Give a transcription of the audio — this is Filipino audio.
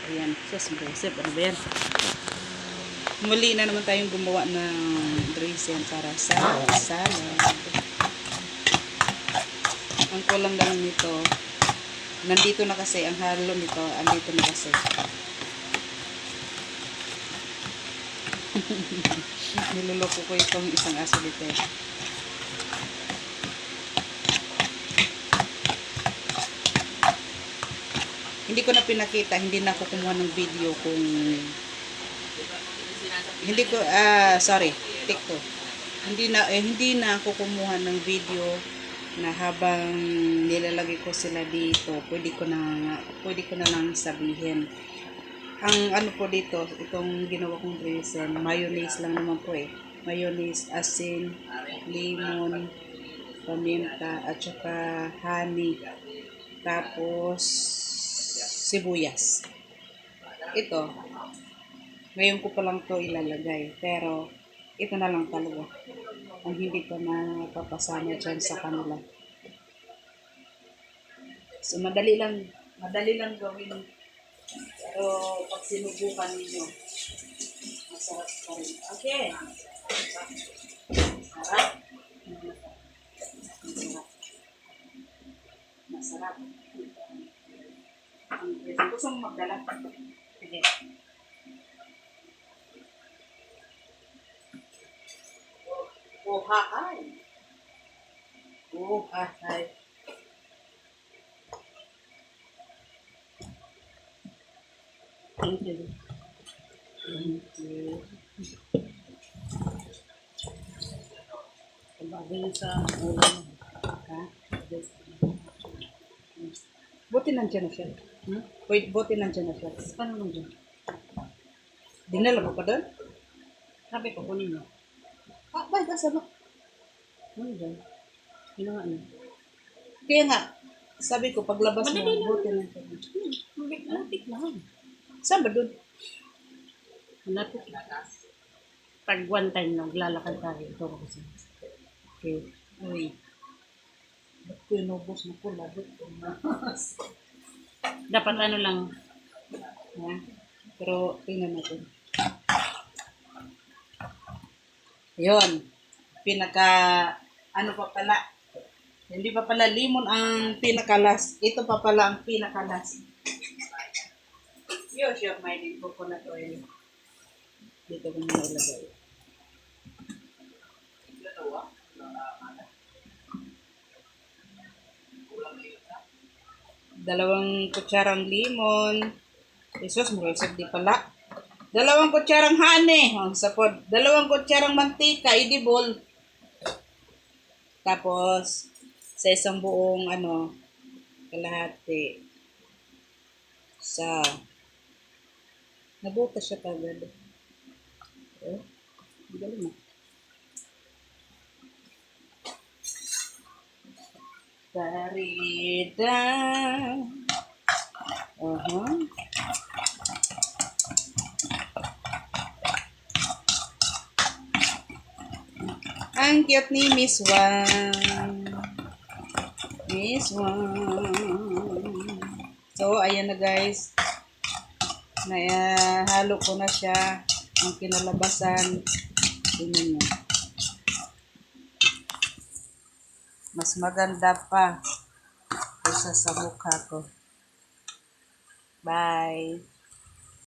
Ayan. Sus, Joseph. Ano ba yan? Muli na naman tayong gumawa ng dressing para sa salad. Ang kulang lang nito, nandito na kasi, ang halo nito, andito na kasi. Niloloko ko itong isang aso dito. Hindi ko na pinakita, hindi na ako kumuha ng video kung hindi ko sorry, TikTok. Hindi na ako kumuha ng video na habang nilalagay ko sila dito, pwede ko na lang sabihin. Ang ano po dito, itong ginawa kong dressing, mayonnaise lang naman po eh. Mayonnaise, asin, lemon, paminta, at saka honey. Tapos, sibuyas. Ito, ngayon ko pa lang to ilalagay. Pero, ito na lang talaga. Ang hindi ko na papasama dyan sa kanila. So, madali lang gawin. Pero, pag sinubukan ninyo, masarap pa rin. Okay. Masarap. Masarap. Gusto mo magdala? Sige. Oh, hi. Oh, hi. Thank you. Thank you. Bagay sa ulo. Ha? Buti nandiyan na siya. Wait, buti nandiyan na siya. Paano nandiyan? Dinala mo pa doon? Sabi ko, kunin mo. Bakit asa ba? Nandiyan. Ginawa na. Kaya nga, sabi ko, paglabas mo, buti nandiyan na. Malapit lang. Saan ba doon? Malapit lang. Pag one time lang, lalakad tayo. Ito ako kasi. Okay. Uy. Ba't ko inubos mo po? Labot ko na. Dapat ano lang. Ha? Pero, tingnan natin. Yun. Ano pa pala? Hindi pa pala lemon ang pinakalas. Ito pa pala ang pinakalas. Yun, sure, may din coconut oil. Dito ko muna ilagay. Dalawang kutsarang lemon. Jesus, murasag di pala. Dalawang kutsarang honey. Sapod. Dalawang kutsarang mantika, edible. Tapos, sa isang buong, kalahati. Nabutas siya kagad. Oh, galing mo. Darida. Ang cute ni Miss Wang. Miss Wang. So, ayan na guys. Halo ko na siya. Ang kinalabasan. Tingnan nyo. Mas maganda pa kaysa sa mukha ko. Bye.